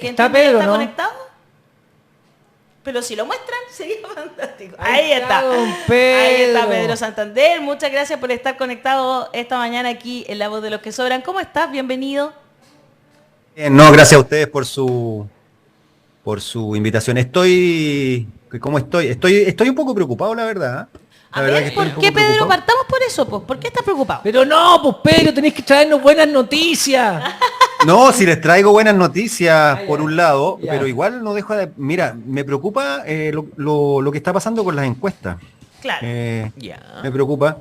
¿Está Pedro, no? conectado? Pero si lo muestran, sería fantástico. Ahí está. Don Pedro. Ahí está Pedro Santander. Muchas gracias por estar conectado esta mañana aquí en La Voz de los que Sobran. ¿Cómo estás? Bienvenido. No, gracias a ustedes por su invitación. ¿Cómo estoy? Estoy un poco preocupado, la verdad. A ver, ¿por qué, Pedro? Partamos por eso, pues. ¿Por qué estás preocupado? Pero no, pues Pedro, tenés que traernos buenas noticias. No, si les traigo buenas noticias por un lado, ya. pero igual no dejo de... Mira, me preocupa lo que está pasando con las encuestas. Claro. Me preocupa.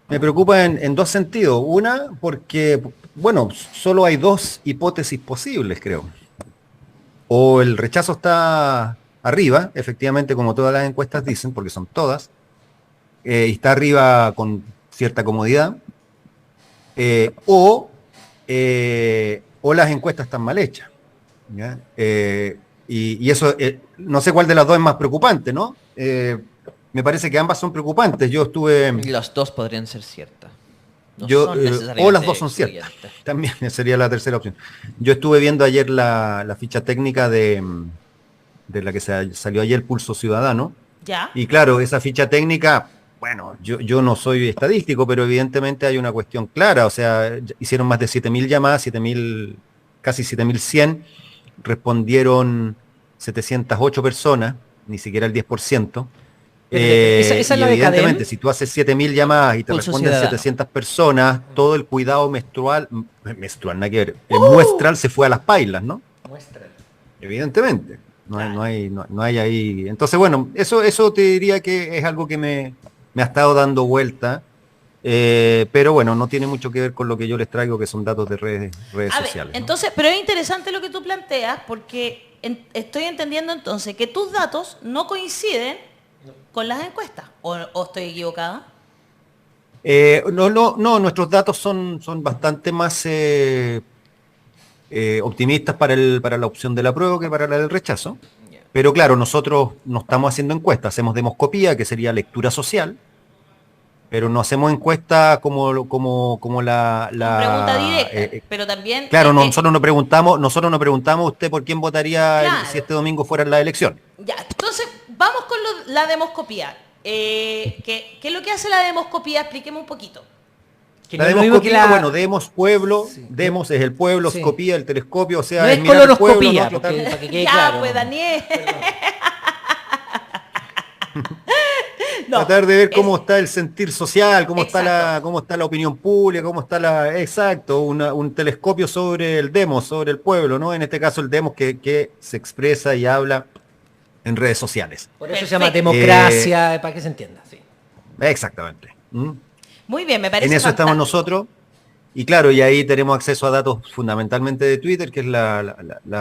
Me preocupa en dos sentidos. Una, porque, bueno, solo hay dos hipótesis posibles, creo. O el rechazo está arriba, efectivamente, como todas las encuestas dicen, porque son todas, y está arriba con cierta comodidad, o las encuestas están mal hechas. ¿Ya? Y eso, no sé cuál de las dos es más preocupante, ¿no? Me parece que ambas son preocupantes. Yo estuve... Las dos podrían ser ciertas. No Yo, son o necesariamente las dos son ciertas. excluyentes. También sería la tercera opción. Yo estuve viendo ayer la ficha técnica de la que salió ayer, Pulso Ciudadano. ¿Ya? Y claro, esa ficha técnica, bueno, yo no soy estadístico, pero evidentemente hay una cuestión clara. O sea, hicieron más de 7.000 llamadas, 7.000, casi 7.100. Respondieron 708 personas, ni siquiera el 10%. ¿Esa es la de evidentemente, Cadem? si tú haces 7.000 llamadas y te Pulso responden Ciudadano. 700 personas, todo el cuidado menstrual, nada que ver, el muestral se fue a las pailas, ¿no? Muestra. Evidentemente. No hay ahí. Entonces, bueno, eso te diría que es algo que me ha estado dando vuelta. Pero bueno, no tiene mucho que ver con lo que yo les traigo, que son datos de redes A ver, sociales, ¿no? entonces, pero es interesante lo que tú planteas, porque estoy entendiendo entonces que tus datos no coinciden con las encuestas, o estoy equivocada. No, nuestros datos son bastante más optimistas para la opción de la prueba que para la del rechazo. Pero claro, nosotros no estamos haciendo encuestas, hacemos demoscopía, que sería lectura social, pero no hacemos encuesta como la Pregunta directa, pero también... claro, nosotros no preguntamos usted por quién votaría Claro. si este domingo fueran las elecciones. Ya, entonces vamos con la demoscopía. ¿Qué es lo que hace la demoscopía? Expliquemos un poquito. Que La no es lo mismo que demoscopía, bueno, demos pueblo, Sí. demos es el pueblo, Sí. scopía, el telescopio, o sea, No es mirar el pueblo, colonoscopía, ¿no? Tratar- para que quede Ya, claro. pues Daniel. No, tratar de ver es- cómo está el sentir social, cómo está Exacto. la opinión pública, cómo está exacto, un telescopio sobre el demos, sobre el pueblo, ¿no? En este caso el demos que se expresa y habla en redes sociales. Por eso se llama Perfecto. democracia, para que se entienda. Sí. Exactamente. ¿Mm? Muy bien, me parece En eso estamos fantástico. nosotros. Y claro, y ahí tenemos acceso a datos fundamentalmente de Twitter, que es la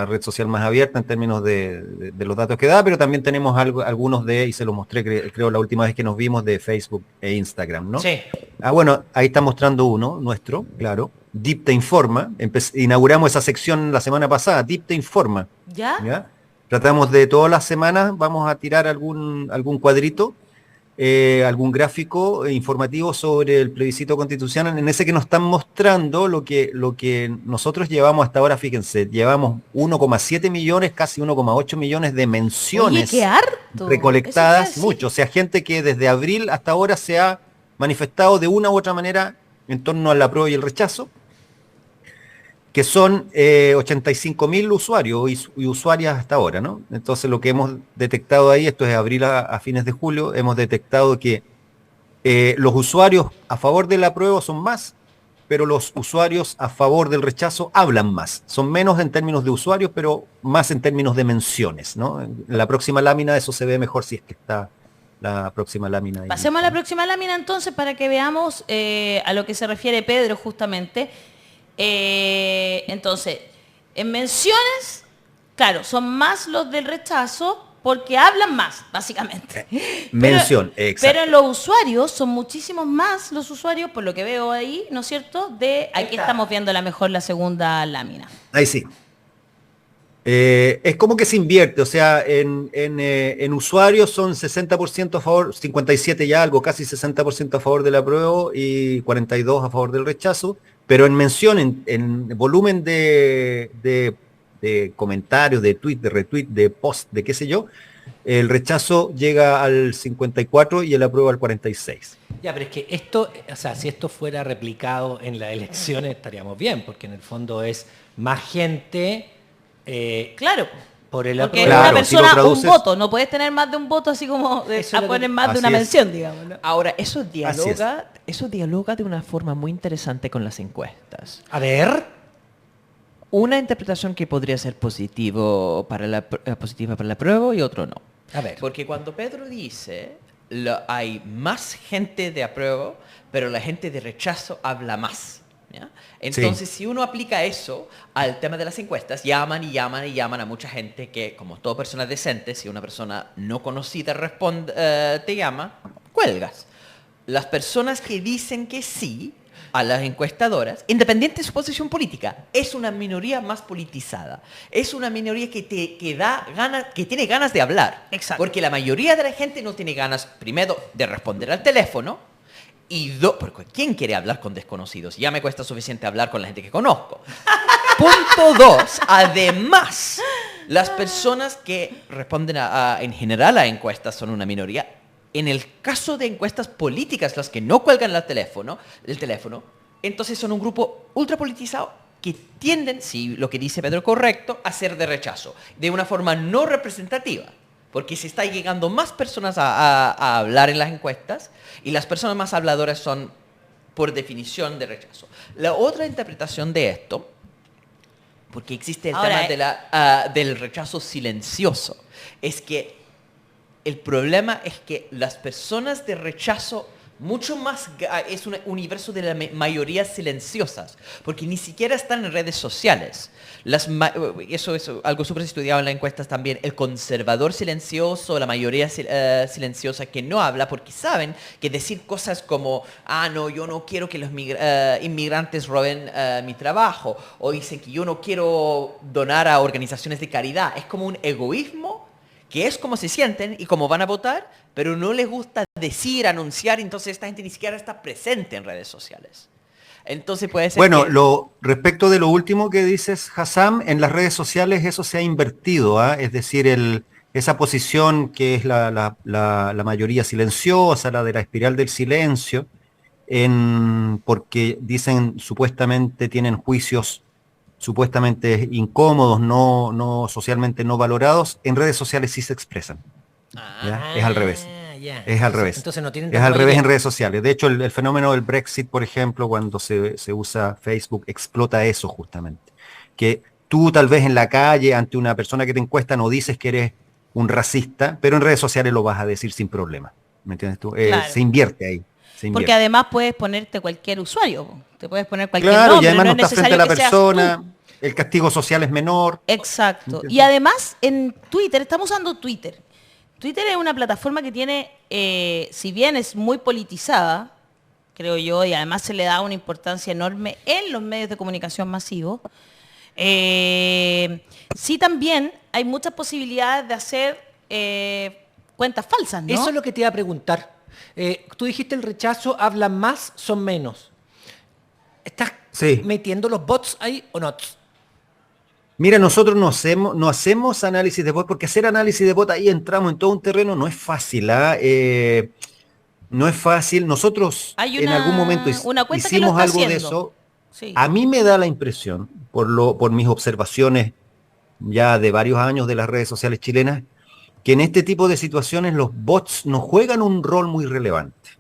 red social más abierta en términos de los datos que da, pero también tenemos algunos y se los mostré, creo, la última vez que nos vimos, de Facebook e Instagram, ¿no? Sí. Bueno, ahí está mostrando uno, nuestro, claro. Deep te informa. Inauguramos esa sección la semana pasada, Deep te informa. ¿Ya? ¿Ya? Tratamos de todas las semanas, vamos a tirar algún cuadrito, algún gráfico informativo sobre el plebiscito constitucional, en ese que nos están mostrando lo que nosotros llevamos hasta ahora. Fíjense, llevamos 1,7 millones, casi 1,8 millones de Oye, menciones qué harto. recolectadas, Eso te iba a decir. mucho. O sea, gente que desde abril hasta ahora se ha manifestado de una u otra manera en torno al apruebo y el rechazo, que son 85.000 usuarios y usuarias hasta ahora, ¿no? Entonces lo que hemos detectado ahí, esto es abril a fines de julio, hemos detectado que los usuarios a favor del apruebo son más, pero los usuarios a favor del rechazo hablan más. Son menos en términos de usuarios, pero más en términos de menciones, ¿no? En la próxima lámina eso se ve mejor, si es que está la próxima lámina ahí. Pasemos a la próxima lámina entonces para que veamos a lo que se refiere Pedro justamente. Entonces, en menciones, claro, son más los del rechazo porque hablan más, básicamente. Mención, exacto. Pero en los usuarios son muchísimos más los usuarios, por lo que veo ahí, ¿no es cierto? Aquí estamos viendo la segunda lámina. Ahí sí. Es como que se invierte, o sea, en usuarios son 60% a favor, 57 y algo, casi 60% a favor del apruebo y 42 a favor del rechazo, pero en mención, en volumen de de comentarios, de tweet, de retweet, de post, de qué sé yo, el rechazo llega al 54 y el apruebo al 46. Ya, pero es que esto, o sea, si esto fuera replicado en las elecciones estaríamos bien, porque en el fondo es más gente Claro. por el Porque apruebo. una Claro, si lo persona, un traduces- voto. No puedes tener más de un voto así como Eso a es lo que- poner más de Así una es. mención, digamos, ¿no? Ahora, eso Así es. dialoga de una forma muy interesante con las encuestas. A ver, Una interpretación que podría ser positiva para la prueba y otro no. a ver. Porque cuando Pedro dice hay más gente de apruebo, pero la gente de rechazo habla más. ¿Ya? Entonces, si uno aplica eso al tema de las encuestas, llaman a mucha gente que, como toda persona decente, si una persona no conocida te llama, cuelgas. Las personas que dicen que sí a las encuestadoras, independiente de su posición política, es una minoría más politizada. Es una minoría que tiene ganas de hablar. Exacto. Porque la mayoría de la gente no tiene ganas, primero, de responder al teléfono, porque ¿quién quiere hablar con desconocidos? Ya me cuesta suficiente hablar con la gente que conozco. Punto 2, además, las personas que responden en general a encuestas son una minoría. En el caso de encuestas políticas, las que no cuelgan el teléfono, entonces son un grupo ultrapolitizado que tienden, si lo que dice Pedro es correcto, a ser de rechazo, de una forma no representativa. Porque se está llegando más personas a hablar en las encuestas y las personas más habladoras son, por definición, de rechazo. La otra interpretación de esto, porque existe el Ahora, tema del rechazo silencioso, es que el problema es que las personas de rechazo mucho más es un universo de la mayoría silenciosas, porque ni siquiera están en redes sociales. Eso es algo súper estudiado en las encuestas también. El conservador silencioso, la mayoría silenciosa que no habla, porque saben que decir cosas como, no, yo no quiero que los inmigrantes roben mi trabajo, o dicen que yo no quiero donar a organizaciones de caridad, es como un egoísmo que es como se sienten y como van a votar, pero no les gusta decir, anunciar, entonces esta gente ni siquiera está presente en redes sociales. Entonces puede ser Bueno, que... respecto de lo último que dices, Hassam, en las redes sociales eso se ha invertido, ¿ah? Es decir, esa posición que es la mayoría silenciosa, la de la espiral del silencio, porque dicen supuestamente tienen juicios supuestamente incómodos, no socialmente no valorados, en redes sociales sí se expresan. ¿Ya? Es al revés. Ya. Es al revés. Entonces no tienen Es tanta al revés mayoría. en redes sociales. De hecho, el fenómeno del Brexit, por ejemplo, cuando se usa Facebook, explota eso justamente. Que tú tal vez en la calle, ante una persona que te encuesta, no dices que eres un racista, pero en redes sociales lo vas a decir sin problema. ¿Me entiendes tú? Claro. Se invierte ahí. Se Porque invierte. además puedes ponerte cualquier usuario. Te puedes poner cualquier Claro, nombre. y además no es estás frente a necesario la que seas persona, tú. el castigo social es menor. Exacto. ¿Entiendes? Y además en Twitter, estamos usando Twitter. Twitter es una plataforma que tiene, si bien es muy politizada, creo yo, y además se le da una importancia enorme en los medios de comunicación masivos, sí también hay muchas posibilidades de hacer cuentas falsas, ¿no? Eso es lo que te iba a preguntar. Tú dijiste el rechazo, hablan más, son menos. ¿Estás Sí. metiendo los bots ahí o no? Mira, nosotros no hacemos análisis de bot, porque hacer análisis de bot ahí entramos en todo un terreno, no es fácil, ¿ah? No es fácil. Nosotros Hay en algún momento una cuenta que lo hicimos está algo de haciendo. eso. Sí. A mí me da la impresión, por mis observaciones ya de varios años de las redes sociales chilenas, que en este tipo de situaciones los bots no juegan un rol muy relevante,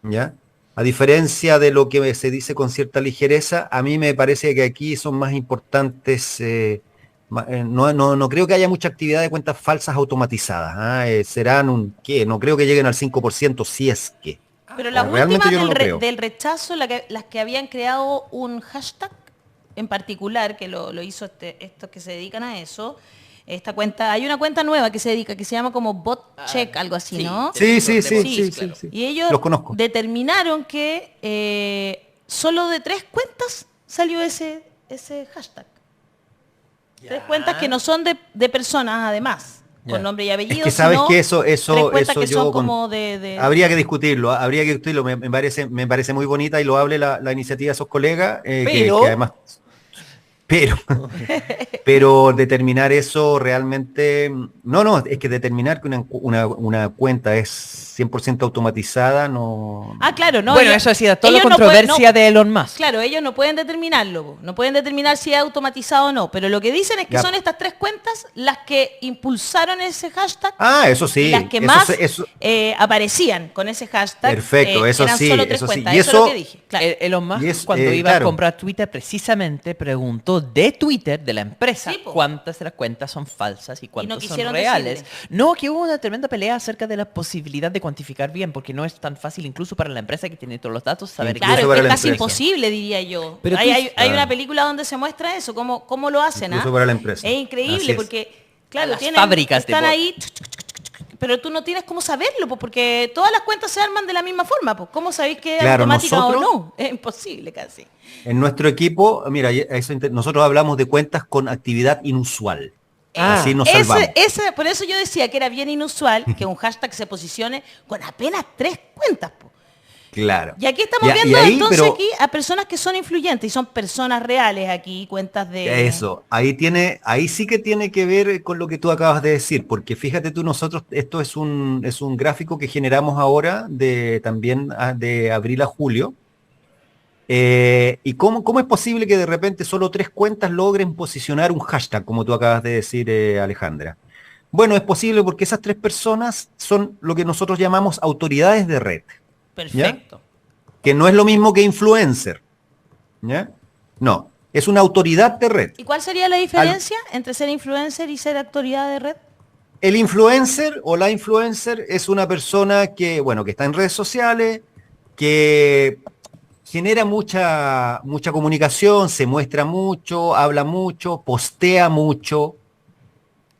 ¿ya? A diferencia de lo que se dice con cierta ligereza, a mí me parece que aquí son más importantes, no creo que haya mucha actividad de cuentas falsas automatizadas, ¿ah? Serán no creo que lleguen al 5% si es que. Pero las Realmente últimas yo no lo creo. del rechazo, las que habían creado un hashtag en particular, que lo hizo estos que se dedican a eso, esta cuenta, hay una cuenta nueva que se llama como bot check, algo así, sí. ¿no? Sí, claro. Y ellos Los conozco. determinaron que solo de 3 cuentas salió ese hashtag. 3 cuentas que no son de personas, además, Ya. con nombre y apellido. Es que sabes sino que eso 3 cuentas que yo son como de... habría que discutirlo, me parece muy bonita y loable la iniciativa de esos colegas, Pero- que además, Pero, pero determinar eso realmente, no, es que determinar que una cuenta es 100% automatizada, no. Ah, claro, no. Bueno, eso ha sido toda la ellos no pueden- controversia no, de Elon Musk. Claro, ellos no pueden determinarlo, po. No pueden determinar si es automatizado o no, pero lo que dicen es que Ya. son estas 3 cuentas las que impulsaron ese hashtag Ah, eso sí. y las que eso más eso- aparecían con ese hashtag. Perfecto, eso eran sí, solo 3 eso sí. cuentas, Y eso es lo eso- que dije. Claro. Elon Musk, Y es, cuando iba claro. a comprar Twitter, precisamente preguntó de Twitter, de la empresa, Sí, po. cuántas de las cuentas son falsas y cuántas son quisieron reales. decirle. No, que hubo una tremenda pelea acerca de la posibilidad de cuantificar bien, porque no es tan fácil, incluso para la empresa que tiene todos los datos, saber Incluso Claro, para es la casi empresa. imposible, diría yo. Pero hay tú- hay Claro. una película donde se muestra eso, cómo lo hacen. Incluso ¿ah? para la empresa. Es Así increíble es. porque, A claro, las tienen, fábricas de están bot. ahí, pero tú no tienes cómo saberlo, pues, porque todas las cuentas se arman de la misma forma. Pues. ¿Cómo sabéis que es Claro, automática o nosotros- no? Es imposible casi. En nuestro equipo, mira, nosotros hablamos de cuentas con actividad inusual. Así nos salvamos. Por eso yo decía que era bien inusual que un hashtag se posicione con apenas 3 cuentas. Po. Claro. Y aquí estamos Y viendo ahí, entonces pero- aquí a personas que son influyentes y son personas reales aquí, cuentas de... Eso, ahí sí que tiene que ver con lo que tú acabas de decir, porque fíjate tú, nosotros, esto es un gráfico que generamos ahora de abril a julio. ¿Y cómo es posible que de repente solo 3 cuentas logren posicionar un hashtag, como tú acabas de decir, Alejandra? Bueno, es posible porque esas 3 personas son lo que nosotros llamamos autoridades de red, Perfecto. que no es lo mismo que influencer, ¿ya? No, es una autoridad de red. ¿Y cuál sería la diferencia entre ser influencer y ser autoridad de red? El influencer o la influencer es una persona que, bueno, que está en redes sociales, que genera mucha comunicación, se muestra mucho, habla mucho, postea mucho,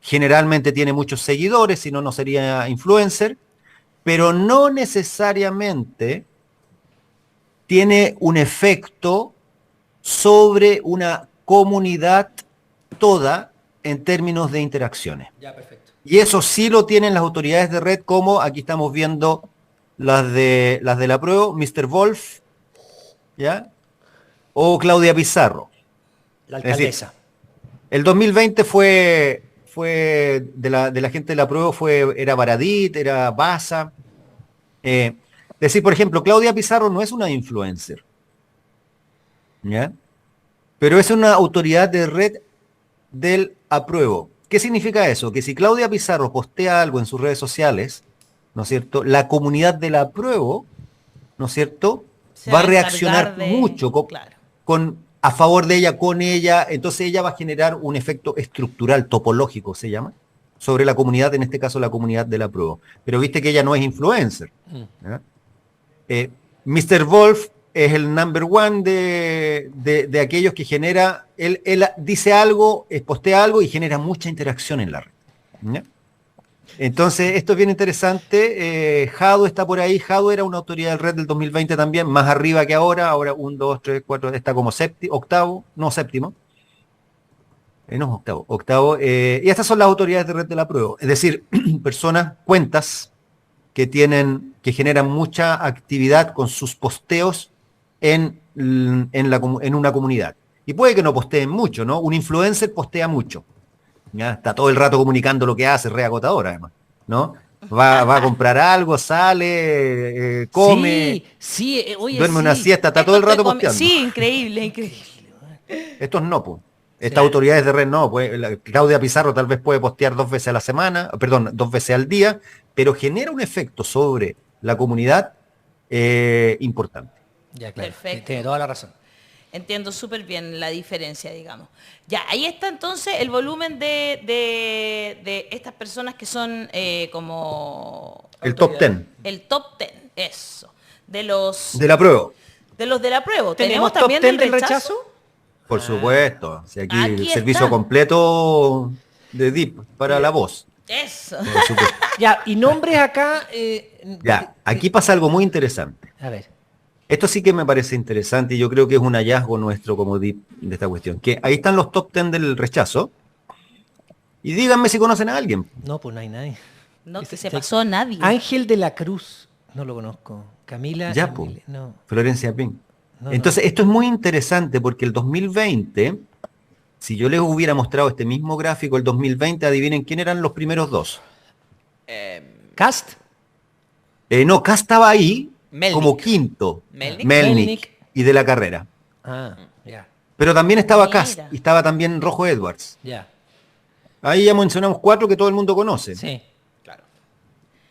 generalmente tiene muchos seguidores, si no, no sería influencer, pero no necesariamente tiene un efecto sobre una comunidad toda en términos de interacciones. Ya, perfecto. Y eso sí lo tienen las autoridades de red, como aquí estamos viendo las de la prueba, Mr. Wolf, ¿ya? O Claudia Pizarro. La Es decir, alcaldesa. El 2020 fue de la gente de la prueba, era Baradit, era Baza. Decir, por ejemplo, Claudia Pizarro no es una influencer, ¿ya? Pero es una autoridad de red del apruebo. ¿Qué significa eso? Que si Claudia Pizarro postea algo en sus redes sociales, ¿no es cierto? La comunidad del apruebo, ¿no es cierto? Se Va a va a reaccionar encargar de- mucho claro. a favor de ella, con ella. Entonces ella va a generar un efecto estructural, topológico se llama, sobre la comunidad, en este caso la comunidad del apruebo. Pero viste que ella no es influencer. ¿Ya? Mr. Wolf es el number one de aquellos que genera, él dice algo, postea algo y genera mucha interacción en la red. ¿Ya? Entonces, esto es bien interesante. Jado está por ahí. Jado era una autoridad del red del 2020 también, más arriba que ahora. Ahora 1, 2, 3, 4, está como octavo, no séptimo. No, octavo. Y estas son las autoridades de red de la prueba. Es decir, personas, cuentas que generan mucha actividad con sus posteos en una comunidad. Y puede que no posteen mucho, ¿no? Un influencer postea mucho. ¿Ya? Está todo el rato comunicando lo que hace, re agotador además, ¿no? Va a comprar algo, sale, come, Sí, oye, duerme sí. una siesta, está todo el rato posteando. Sí, increíble, increíble. Estos no, pues. Estas autoridades de red no, pues, Claudia Pizarro tal vez puede postear 2 veces a la semana, perdón, 2 veces al día, pero genera un efecto sobre la comunidad importante. Ya, claro. Perfecto. Tiene toda la razón. Entiendo súper bien la diferencia, digamos. Ya, ahí está entonces el volumen de estas personas que son como... El top 10 El top 10, eso. De los de la prueba. de la prueba. ¿Tenemos top también 10 del del rechazo. rechazo? Por supuesto. Si aquí Aquí el servicio está. completo de DIP para la voz. Eso. Por supuesto. Ya, y nombres acá. Ya, aquí pasa algo muy interesante. A ver. Esto sí que me parece interesante y yo creo que es un hallazgo nuestro como DIP de esta cuestión. Que ahí están los top 10 del rechazo. Y díganme si conocen a alguien. No, pues no hay nadie. No, que se pasó nadie. Ángel de la Cruz. No lo conozco. Camila. Ya, pues. No. Florencia Pin. No, Entonces, esto es muy interesante porque el 2020 Si yo les hubiera mostrado este mismo gráfico el 2020, adivinen quién eran los primeros dos. ¿Cast? No, K estaba ahí Melnik. como quinto. Melnik. Melnik y de la carrera. Ah, ya, Pero también estaba Mira. Cast y estaba también Rojo Edwards. ya. Ahí ya mencionamos 4 que todo el mundo conoce. Sí.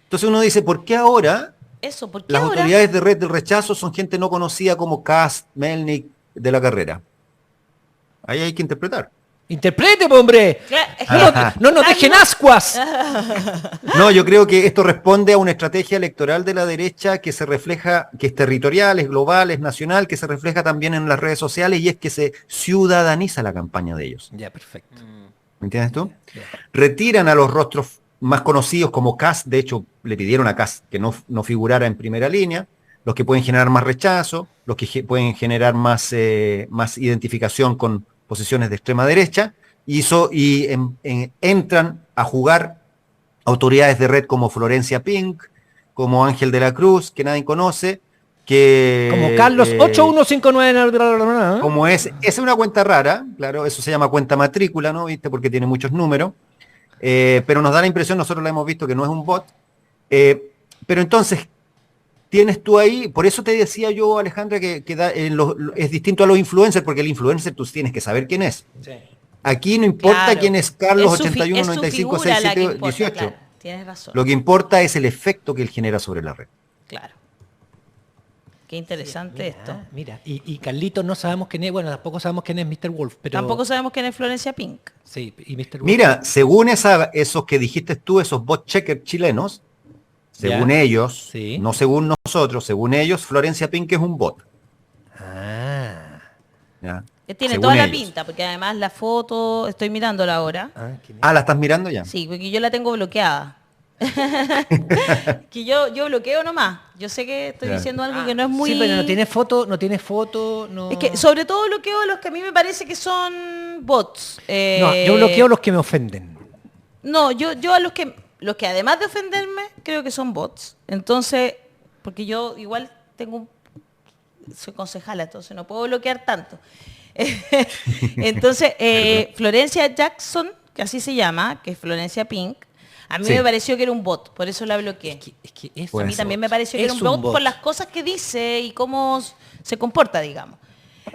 Entonces uno dice, ¿por qué ahora Eso, ¿por qué las ahora? autoridades de red del rechazo son gente no conocida como Cast, Melnik, de la carrera? Ahí hay que interpretar. Interprete, po, hombre. Claro, No nos dejen ascuas. No, yo creo que esto responde a una estrategia electoral de la derecha que se refleja, que es territorial, es global, es nacional, que se refleja también en las redes sociales y es que se ciudadaniza la campaña de ellos. Ya, perfecto. ¿Me entiendes tú? Ya. Retiran a los rostros más conocidos como Kast, de hecho le pidieron a Kast que no figurara en primera línea, los que pueden generar más rechazo, los que pueden generar más identificación con posiciones de extrema derecha, entran a jugar autoridades de red como Florencia Pink, como Ángel de la Cruz, que nadie conoce, que... Como Carlos 8159. Como es una cuenta rara, claro, eso se llama cuenta matrícula, ¿no? ¿Viste? Porque tiene muchos números, pero nos da la impresión, nosotros la hemos visto que no es un bot, pero entonces, tienes tú ahí, por eso te decía yo, Alejandra, que es distinto a los influencers, porque el influencer tú tienes que saber quién es. Sí. Aquí no importa Claro. quién es Carlos Es su 81 es su 95 figura la que 67 importa, 18. claro, tienes razón. Lo que importa es el efecto que él genera sobre la red. Claro. Qué interesante esto. Mira, y Carlitos no sabemos quién es, bueno, tampoco sabemos quién es Mr. Wolf, pero... Tampoco sabemos quién es Florencia Pink. Sí, y Mr. Wolf. Mira, según esos que dijiste tú, esos bot checkers chilenos, según Ya. ellos, Sí. no según nosotros, según ellos, Florencia Pink es un bot. Ah. ¿Ya? Tiene Según toda la ellos. pinta, porque además la foto, estoy mirándola ahora. ¿Quién es? Ah, ¿la estás mirando ya? Sí, porque yo la tengo bloqueada. Que yo bloqueo nomás. Yo sé que estoy Ya. diciendo algo que no es muy... Sí, pero no tiene foto, no... Es que sobre todo bloqueo los que a mí me parece que son bots. No, yo bloqueo los que me ofenden. No, yo a los que además de ofenderme, creo que son bots. Entonces, porque yo igual soy concejala, entonces no puedo bloquear tanto. Entonces, Florencia Jackson, que así se llama, que es Florencia Pink, a mí Sí. me pareció que era un bot, por eso la bloqueé. Es que es Puede A mí ser. también me pareció que era Es un un bot, bot. por las cosas que dice y cómo se comporta, digamos.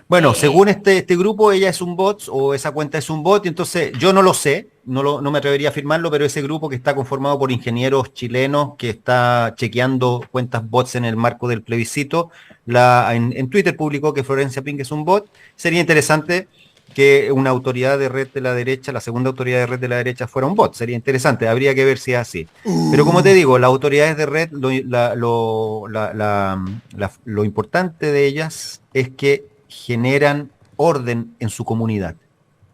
Bueno, según este grupo, ella es un bot o esa cuenta es un bot, y entonces yo no lo sé, no me atrevería a afirmarlo, pero ese grupo que está conformado por ingenieros chilenos que está chequeando cuentas bots en el marco del plebiscito, en Twitter publicó que Florencia Pink es un bot. Sería interesante que una autoridad de red de la derecha, la segunda autoridad de red de la derecha fuera un bot. Sería interesante, habría que ver si es así. Pero como te digo, las autoridades de red, lo importante de ellas es que generan orden en su comunidad.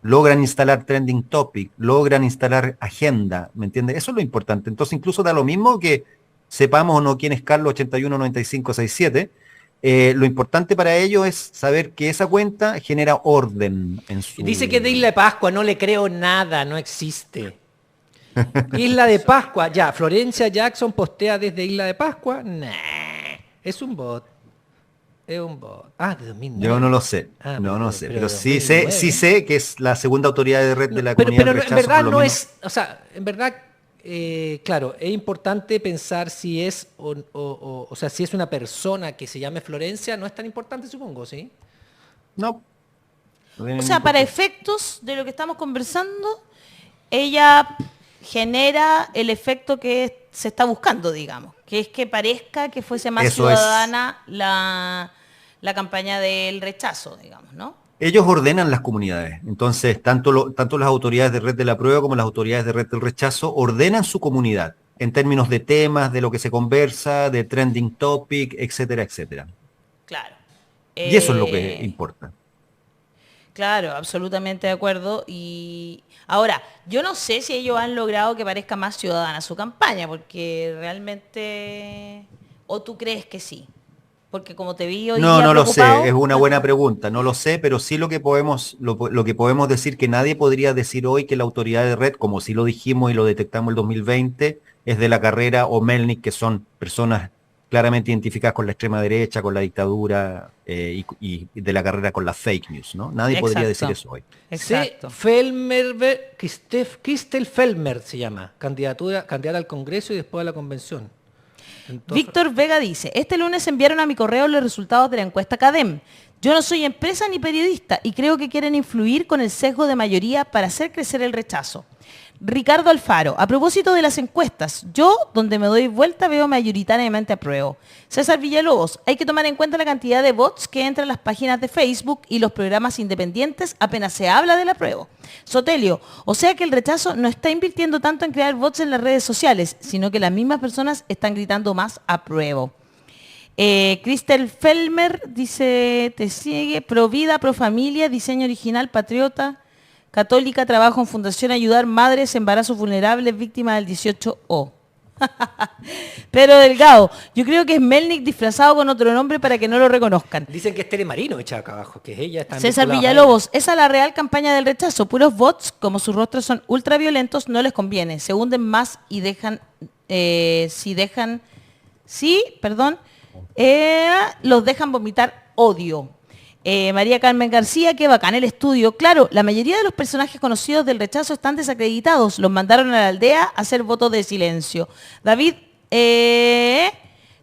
Logran instalar trending topic, logran instalar agenda, ¿me entiendes? Eso es lo importante. Entonces incluso da lo mismo que sepamos o no quién es Carlos 819567. Lo importante para ellos es saber que esa cuenta genera orden en su... Dice que es de Isla de Pascua, no le creo nada, no existe. Isla de Pascua, ya, Florencia Jackson postea desde Isla de Pascua, nah, es un bot. Es un bot. Ah, de 2009. Yo no lo sé, Ah, no sé, pero pero de sí 2009. sé que es la segunda autoridad de red de la pero comunidad del en rechazo, verdad por lo no menos. es, o sea, en verdad, claro, es importante pensar si es, o sea, si es una persona que se llame Florencia, no es tan importante, supongo, ¿sí? No. No tiene O sea, ningún para porqué. efectos de lo que estamos conversando, ella genera el efecto que se está buscando, digamos, que es que parezca que fuese más Eso es. ciudadana la campaña del rechazo, digamos, ¿no? Ellos ordenan las comunidades, entonces tanto las autoridades de red de la prueba como las autoridades de red del rechazo ordenan su comunidad en términos de temas, de lo que se conversa, de trending topic, etcétera, etcétera. Claro. Y eso es lo que importa. Claro, absolutamente de acuerdo. Y ahora, yo no sé si ellos han logrado que parezca más ciudadana su campaña, porque realmente... ¿O tú crees que sí? Porque como te vi hoy No, día no lo sé, preocupado, es una buena pregunta, no lo sé, pero sí lo que podemos decir que nadie podría decir hoy que la autoridad de red, como sí lo dijimos y lo detectamos el 2020, es de la carrera o Melnik, que son personas claramente identificadas con la extrema derecha, con la dictadura y de la carrera con la fake news, ¿no? Nadie podría decir eso hoy. Exacto. Christel Felmer se llama, candidata al Congreso y después a la convención. Entonces, Víctor Vega dice, este lunes enviaron a mi correo los resultados de la encuesta CADEM. Yo no soy empresa ni periodista y creo que quieren influir con el sesgo de mayoría para hacer crecer el rechazo. Ricardo Alfaro, a propósito de las encuestas, yo donde me doy vuelta veo mayoritariamente apruebo. César Villalobos, hay que tomar en cuenta la cantidad de bots que entran a las páginas de Facebook y los programas independientes apenas se habla del apruebo. Sotelio, o sea que el rechazo no está invirtiendo tanto en crear bots en las redes sociales, sino que las mismas personas están gritando más apruebo. Christel Felmer dice, te sigue, pro vida, pro familia, diseño original, patriota, católica, trabajo en fundación ayudar madres, embarazos vulnerables, víctimas del 18O. Pedro Delgado, yo creo que es Melnik disfrazado con otro nombre para que no lo reconozcan. dicen que es Tere Marino echa acá abajo, que es ella. Está César vinculada a Villalobos, esa es la real campaña del rechazo. Puros bots, como sus rostros son ultraviolentos, no les conviene. Se hunden más y los dejan vomitar odio. María Carmen García, qué bacán el estudio. Claro, la mayoría de los personajes conocidos del rechazo están desacreditados. Los mandaron a la aldea a hacer votos de silencio. David,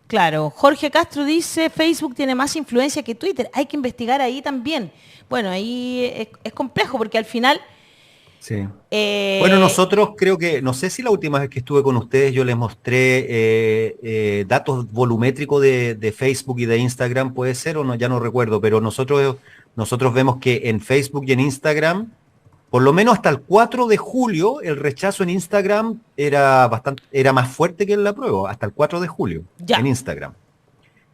claro. Jorge Castro dice, Facebook tiene más influencia que Twitter. Hay que investigar ahí también. Bueno, ahí es complejo porque al final... Sí. Bueno, nosotros creo que, no sé si la última vez que estuve con ustedes yo les mostré datos volumétricos de Facebook y de Instagram, puede ser o no, ya no recuerdo, pero nosotros vemos que en Facebook y en Instagram, por lo menos hasta el 4 de julio, el rechazo en Instagram era más fuerte que el apruebo, hasta el 4 de julio en Instagram.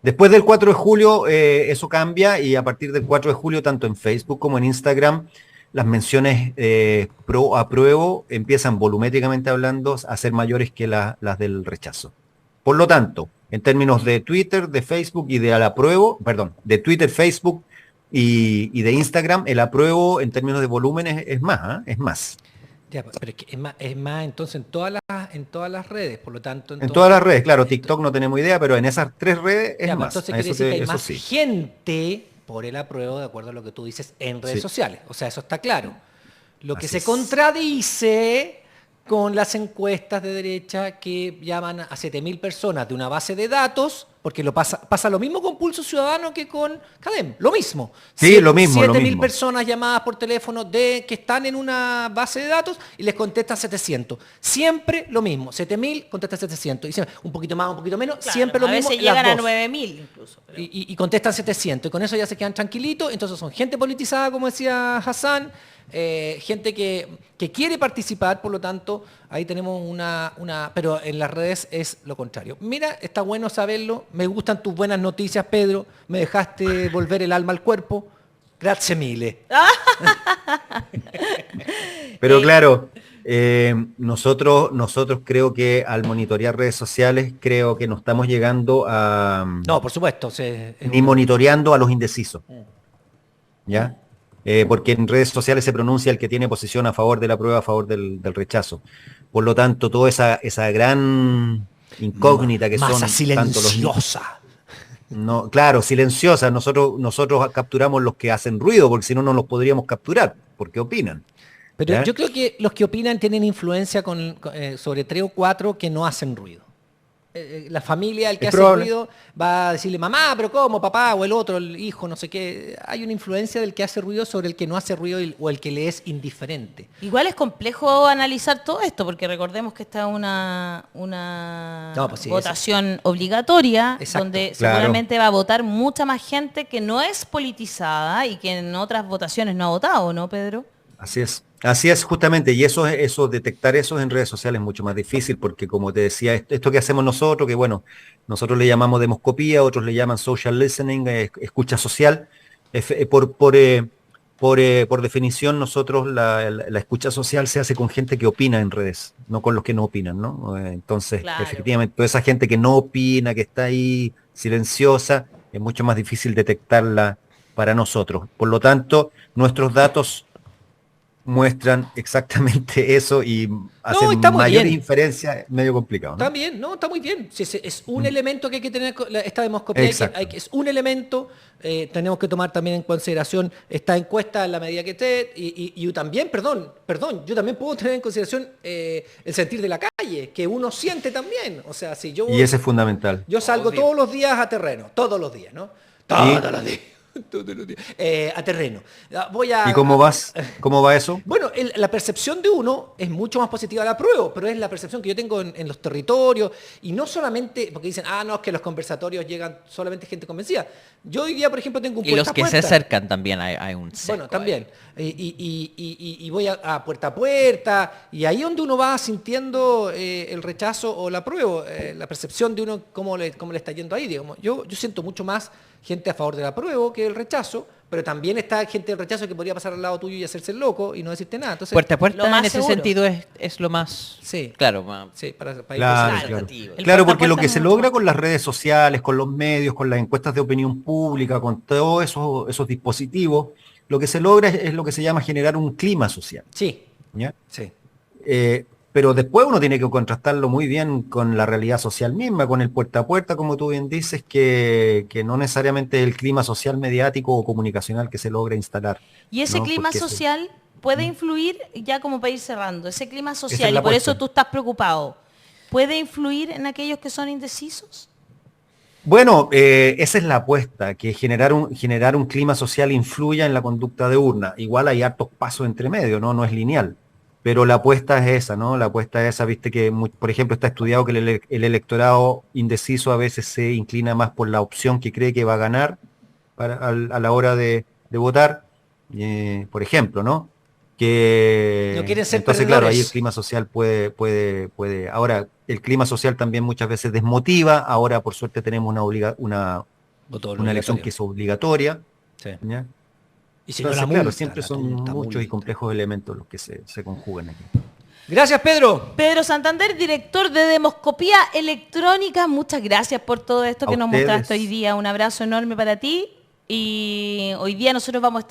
Después del 4 de julio eso cambia y a partir del 4 de julio, tanto en Facebook como en Instagram, las menciones pro apruebo empiezan volumétricamente hablando a ser mayores que las del rechazo. Por lo tanto, en términos de Twitter, de Facebook y de al apruebo, de Twitter, Facebook y de Instagram, el apruebo en términos de volúmenes es más, es más. Ya, pero es que es más entonces en todas las redes, por lo tanto... En todas las redes, claro, TikTok no tenemos idea, pero en esas 3 redes es más. Entonces quiere decir que hay más gente por el apruebo, de acuerdo a lo que tú dices, en redes sociales. O sea, eso está claro. Lo que se contradice con las encuestas de derecha que llaman a 7.000 personas de una base de datos, porque pasa lo mismo con Pulso Ciudadano que con CADEM, lo mismo. Sí, lo mismo. 7.000 personas llamadas por teléfono que están en una base de datos y les contestan 700. Siempre lo mismo, 7.000 contestan 700. Y un poquito más, un poquito menos, claro, siempre lo mismo. A veces llegan a 9.000 incluso. Pero... Y contestan 700 y con eso ya se quedan tranquilitos. Entonces son gente politizada, como decía Hassan, gente que quiere participar, por lo tanto, ahí tenemos pero en las redes es lo contrario. Mira, está bueno saberlo, me gustan tus buenas noticias, Pedro, me dejaste volver el alma al cuerpo, grazie mille. Pero claro, nosotros creo que al monitorear redes sociales, creo que no estamos llegando a... No, por supuesto. Ni monitoreando a los indecisos. ¿Ya? Porque en redes sociales se pronuncia el que tiene posición a favor de la prueba, a favor del rechazo. Por lo tanto, toda esa gran incógnita que masa son silenciosa. No, claro, silenciosa. Nosotros capturamos los que hacen ruido, porque si no, no los podríamos capturar, porque opinan. Pero ¿ya? Yo creo que los que opinan tienen influencia sobre 3 o 4 que no hacen ruido. La familia, el que hace ruido, va a decirle, mamá, pero ¿cómo? Papá, o el otro, el hijo, no sé qué. Hay una influencia del que hace ruido sobre el que no hace ruido o el que le es indiferente. Igual es complejo analizar todo esto, porque recordemos que está una votación obligatoria, donde seguramente va a votar mucha más gente que no es politizada y que en otras votaciones no ha votado, ¿no, Pedro? Así es justamente, y detectar eso en redes sociales es mucho más difícil, porque como te decía, esto que hacemos nosotros, que bueno, nosotros le llamamos demoscopía, otros le llaman social listening, escucha social, por definición nosotros la escucha social se hace con gente que opina en redes, no con los que no opinan, ¿no? Entonces, claro, efectivamente, toda esa gente que no opina, que está ahí silenciosa, es mucho más difícil detectarla para nosotros. Por lo tanto, nuestros datos muestran exactamente eso y hacen está muy mayores bien. inferencias, medio complicado, ¿no? Está bien, no, está muy bien. Si es un elemento que hay que tener, esta demoscopía Exacto. es un elemento, tenemos que tomar también en consideración esta encuesta en la medida que esté, y también, perdón, yo también puedo tener en consideración el sentir de la calle, que uno siente también. O sea, si yo, Y ese es fundamental. yo salgo Obvio. todos los días a terreno, todos los días, ¿no? Todos los días. Todos los días. A terreno. Voy ¿Y cómo vas? ¿Cómo va eso? bueno, la percepción de uno es mucho más positiva a la prueba, pero es la percepción que yo tengo en los territorios, y no solamente, porque dicen, no, es que los conversatorios llegan solamente gente convencida. Yo hoy día, por ejemplo, tengo un Y los puerta a que se puerta. acercan también hay un seco Bueno, ahí. también. Y voy a puerta, y ahí donde uno va sintiendo el rechazo o la prueba, la percepción de uno, cómo le está yendo ahí. Digamos. Yo siento mucho más gente a favor de la prueba que el rechazo, pero también está gente del rechazo que podría pasar al lado tuyo y hacerse el loco y no decirte nada. Entonces, Puerta a Lo puerta más en ese seguro. sentido es lo más... Sí. Claro, más... sí, para ir Claro, creciendo. claro. alternativo. El Claro, puerta a porque lo puerta que es se mucho logra más con las redes sociales, con los medios, con las encuestas de opinión pública, con todos esos dispositivos, lo que se logra es lo que se llama generar un clima social. Sí, ¿Ya? sí. Pero después uno tiene que contrastarlo muy bien con la realidad social misma, con el puerta a puerta, como tú bien dices, que no necesariamente es el clima social mediático o comunicacional que se logra instalar. Y ese ¿no? clima Porque eso- social puede influir, ya como para ir cerrando, ese clima es social, la y por eso apuesta. tú estás preocupado, ¿puede influir en aquellos que son indecisos? Bueno, esa es la apuesta, que generar un clima social influya en la conducta de urna. Igual hay hartos pasos entre medio, ¿no? No es lineal. Pero la apuesta es esa, ¿no? La apuesta es esa, viste que, por ejemplo, está estudiado que el electorado indeciso a veces se inclina más por la opción que cree que va a ganar a la hora de votar, por ejemplo, ¿no? No Que quieren ser entonces, claro, ahí el perdedores. clima social puede. Ahora, el clima social también muchas veces desmotiva. Ahora, por suerte, tenemos Voto una elección obligatorio. que es obligatoria. Sí. ¿Ya? Y si no la Entonces, claro, multa, siempre la son tonta muchos y multa. complejos elementos los que se conjugan aquí. Gracias, Pedro. Pedro Santander, director de Demoscopía Electrónica, muchas gracias por todo esto A que nos ustedes. mostraste hoy día. Un abrazo enorme para ti, y hoy día nosotros vamos a estar